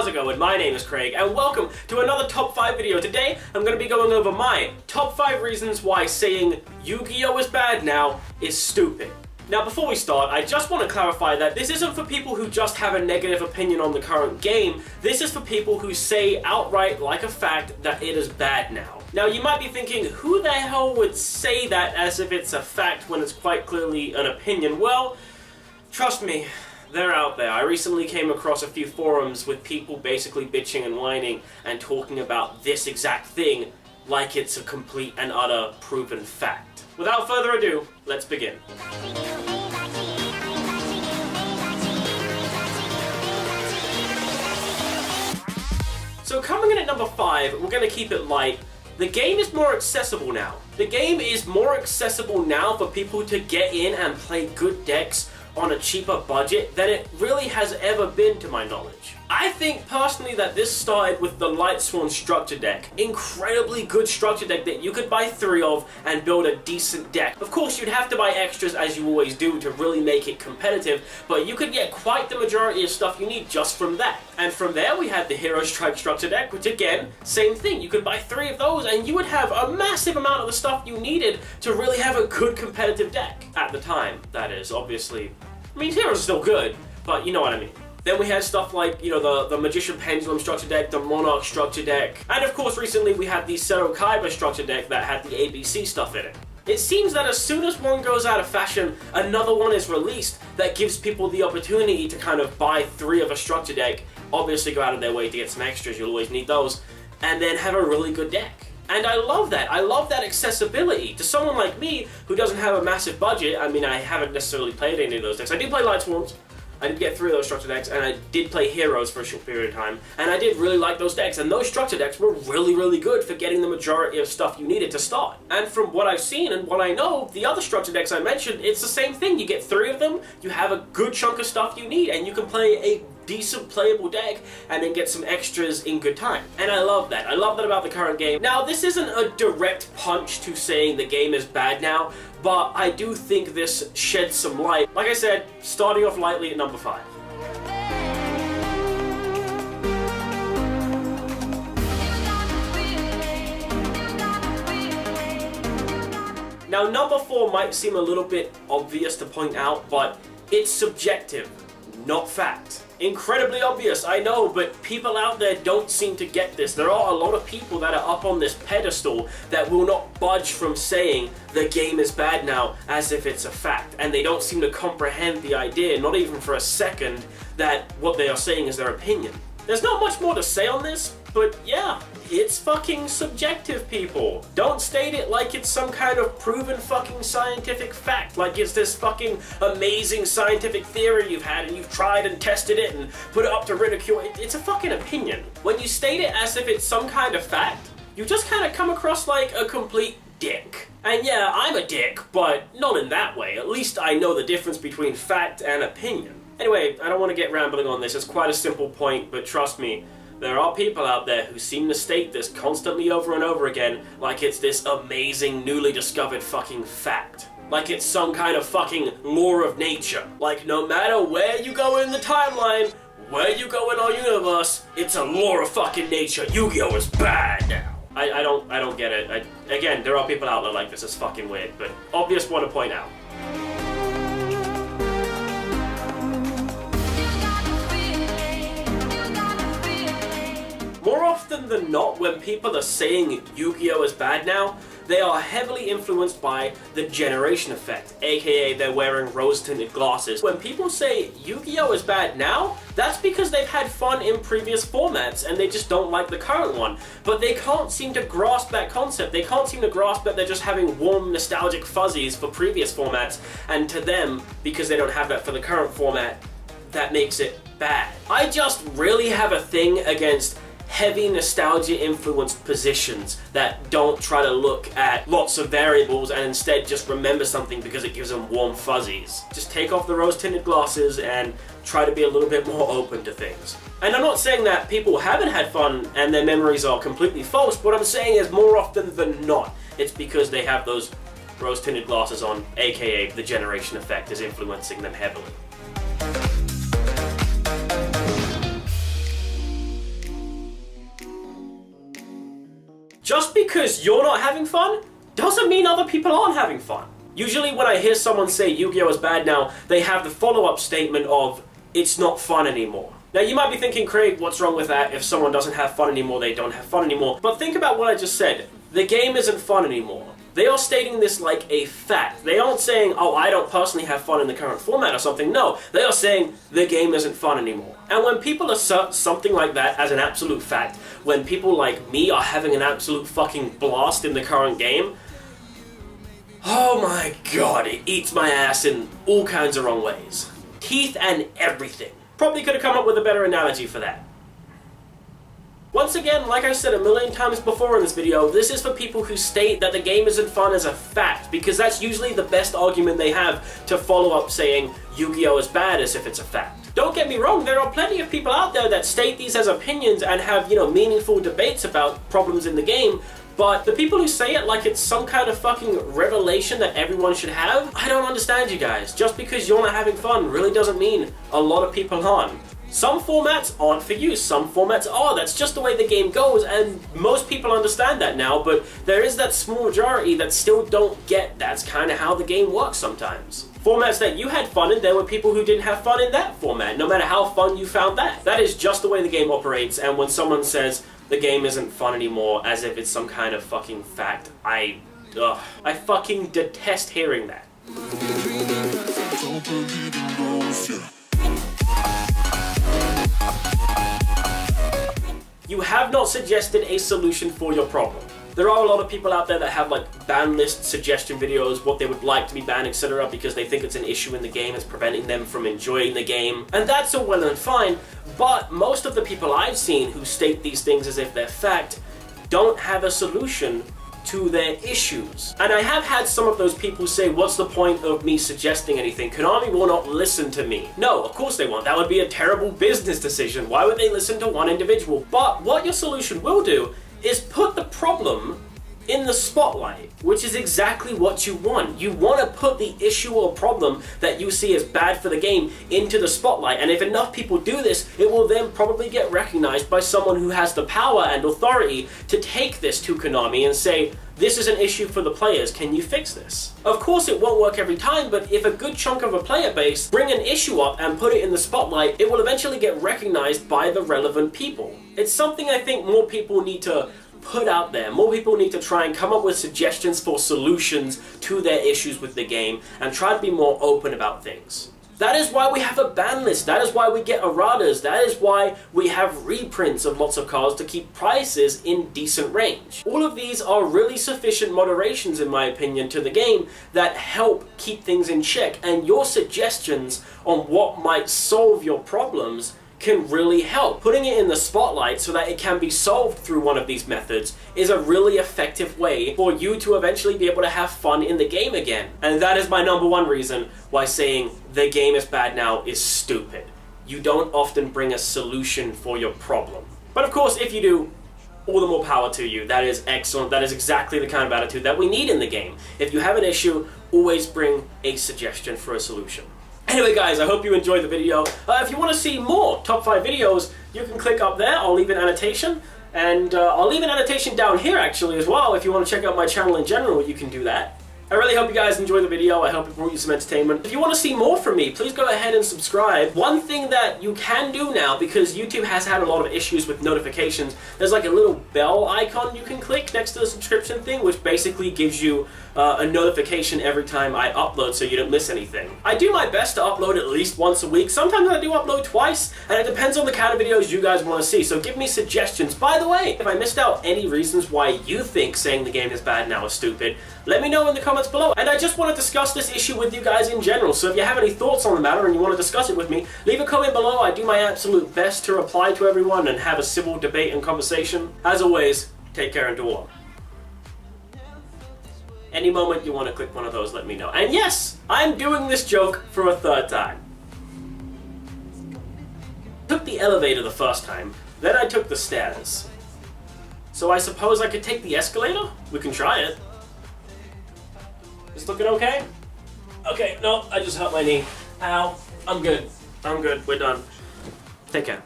how's it going? My name is Craig and welcome to another top 5 video. Today I'm going to be going over my top 5 reasons why saying Yu-Gi-Oh is bad now is stupid. Now before we start, I just want to clarify that this isn't for people who just have a negative opinion on the current game. This is for people who say outright, like a fact, that it is bad now. Now you might be thinking, who the hell would say that as if it's a fact when it's quite clearly an opinion? Well, trust me, they're out there. I recently came across a few forums with people basically bitching and whining and talking about this exact thing like it's a complete and utter proven fact. Without further ado, let's begin. So coming in at number 5, we're going to keep it light. The game is more accessible now. The game is more accessible now for people to get in and play good decks on a cheaper budget than it really has ever been, to my knowledge. I think personally that this started with the Light Sworn structure deck. Incredibly good structure deck that you could buy 3 of and build a decent deck. Of course you'd have to buy extras as you always do to really make it competitive, but you could get quite the majority of stuff you need just from that. And from there we had the Hero Strike structure deck, which again, same thing. You could buy 3 of those and you would have a massive amount of the stuff you needed to really have a good competitive deck. At the time, that is. Obviously, I mean, Heroes are still good, but you know what I mean. Then we had stuff like, you know, the Magician Pendulum structure deck, the Monarch structure deck, and of course recently we had the Seto Kaiba structure deck that had the ABC stuff in it. It seems that as soon as one goes out of fashion, another one is released that gives people the opportunity to kind of buy 3 of a structure deck, obviously go out of their way to get some extras, you'll always need those, and then have a really good deck. And I love that. I love that accessibility. To someone like me, who doesn't have a massive budget, I mean, I haven't necessarily played any of those decks. I did play Light Sworns, I did get 3 of those structure decks, and I did play Heroes for a short period of time, and I did really like those decks, and those structure decks were really, really good for getting the majority of stuff you needed to start. And from what I've seen and what I know, the other structure decks I mentioned, it's the same thing. You get 3 of them, you have a good chunk of stuff you need, and you can play a decent playable deck and then get some extras in good time. And I love that. I love that about the current game. Now, this isn't a direct punch to saying the game is bad now, but I do think this sheds some light. Like I said, starting off lightly at number 5. Now, number 4 might seem a little bit obvious to point out, but it's subjective, not fact. Incredibly obvious, I know, but people out there don't seem to get this. There are a lot of people that are up on this pedestal that will not budge from saying the game is bad now as if it's a fact, and they don't seem to comprehend the idea, not even for a second, that what they are saying is their opinion. There's not much more to say on this, but yeah, it's fucking subjective, people. Don't state it like it's some kind of proven fucking scientific fact, like it's this fucking amazing scientific theory you've had and you've tried and tested it and put it up to ridicule. It's a fucking opinion. When you state it as if it's some kind of fact, you just kind of come across like a complete dick. And yeah, I'm a dick, but not in that way. At least I know the difference between fact and opinion. Anyway, I don't want to get rambling on this. It's quite a simple point, but trust me, there are people out there who seem to state this constantly over and over again like it's this amazing, newly discovered fucking fact. Like it's some kind of fucking law of nature. Like no matter where you go in the timeline, where you go in our universe, it's a law of fucking nature. Yu-Gi-Oh is bad now. I don't get it. Again, there are people out there like this. It's fucking weird, but obvious one to point out. More often than not, when people are saying Yu-Gi-Oh is bad now, they are heavily influenced by the generation effect, aka they're wearing rose-tinted glasses. When people say Yu-Gi-Oh is bad now, that's because they've had fun in previous formats and they just don't like the current one. But they can't seem to grasp that concept. They can't seem to grasp that they're just having warm, nostalgic fuzzies for previous formats, and to them, because they don't have that for the current format, that makes it bad. I just really have a thing against heavy nostalgia influenced positions that don't try to look at lots of variables and instead just remember something because it gives them warm fuzzies. Just take off the rose tinted glasses and try to be a little bit more open to things. And I'm not saying that people haven't had fun and their memories are completely false. What I'm saying is more often than not, it's because they have those rose tinted glasses on, aka the generation effect is influencing them heavily. Just because you're not having fun doesn't mean other people aren't having fun. Usually when I hear someone say Yu-Gi-Oh is bad now, they have the follow-up statement of, it's not fun anymore. Now you might be thinking, Craig, what's wrong with that? If someone doesn't have fun anymore, they don't have fun anymore. But think about what I just said. The game isn't fun anymore. They are stating this like a fact. They aren't saying, oh, I don't personally have fun in the current format or something. No, they are saying the game isn't fun anymore. And when people assert something like that as an absolute fact, when people like me are having an absolute fucking blast in the current game, oh my god, it eats my ass in all kinds of wrong ways. Teeth and everything. Probably could have come up with a better analogy for that. Once again, like I said a million times before in this video, this is for people who state that the game isn't fun as a fact, because that's usually the best argument they have to follow up saying Yu-Gi-Oh is bad as if it's a fact. Don't get me wrong, there are plenty of people out there that state these as opinions and have, meaningful debates about problems in the game, but the people who say it like it's some kind of fucking revelation that everyone should have, I don't understand you guys. Just because you're not having fun really doesn't mean a lot of people aren't. Some formats aren't for you, some formats are. That's just the way the game goes, and most people understand that now, but there is that small majority that still don't get that's kind of how the game works sometimes. Formats that you had fun in, there were people who didn't have fun in that format, no matter how fun you found that. That is just the way the game operates, and when someone says the game isn't fun anymore as if it's some kind of fucking fact, I fucking detest hearing that. You have not suggested a solution for your problem. There are a lot of people out there that have like ban list suggestion videos, what they would like to be banned, etc. because they think it's an issue in the game, it's preventing them from enjoying the game. And that's all well and fine, but most of the people I've seen who state these things as if they're fact don't have a solution to their issues. And I have had some of those people say, what's the point of me suggesting anything? Konami will not listen to me. No, of course they won't. That would be a terrible business decision. Why would they listen to one individual? But what your solution will do is put the problem in the spotlight, which is exactly what you want. You want to put the issue or problem that you see as bad for the game into the spotlight, and if enough people do this, it will then probably get recognized by someone who has the power and authority to take this to Konami and say, this is an issue for the players, can you fix this? Of course it won't work every time, but if a good chunk of a player base bring an issue up and put it in the spotlight, it will eventually get recognized by the relevant people. It's something I think more people need to put out there. More people need to try and come up with suggestions for solutions to their issues with the game and try to be more open about things. That is why we have a ban list, that is why we get erratas, that is why we have reprints of lots of cards to keep prices in decent range. All of these are really sufficient moderations, in my opinion, to the game that help keep things in check, and your suggestions on what might solve your problems can really help. Putting it in the spotlight so that it can be solved through one of these methods is a really effective way for you to eventually be able to have fun in the game again. And that is my number one reason why saying the game is bad now is stupid. You don't often bring a solution for your problem. But of course, if you do, all the more power to you. That is excellent. That is exactly the kind of attitude that we need in the game. If you have an issue, always bring a suggestion for a solution. Anyway guys, I hope you enjoyed the video. If you want to see more top 5 videos, you can click up there. I'll leave an annotation. And I'll leave an annotation down here actually as well. If you want to check out my channel in general, you can do that. I really hope you guys enjoyed the video. I hope it brought you some entertainment. If you want to see more from me, please go ahead and subscribe. One thing that you can do now, because YouTube has had a lot of issues with notifications, there's like a little bell icon you can click next to the subscription thing, which basically gives you a notification every time I upload so you don't miss anything. I do my best to upload at least once a week. Sometimes I do upload twice, and it depends on the kind of videos you guys want to see, so give me suggestions. By the way, if I missed out any reasons why you think saying the game is bad now is stupid, let me know in the comments below. And I just want to discuss this issue with you guys in general, so if you have any thoughts on the matter and you want to discuss it with me, leave a comment below. I do my absolute best to reply to everyone and have a civil debate and conversation. As always, take care and do well. Any moment you want to click one of those, let me know. And yes, I'm doing this joke for a third time. I took the elevator the first time, then I took the stairs. So I suppose I could take the escalator? We can try it. Is looking okay? Okay, no, I just hurt my knee. Ow. I'm good. I'm good. We're done. Take care.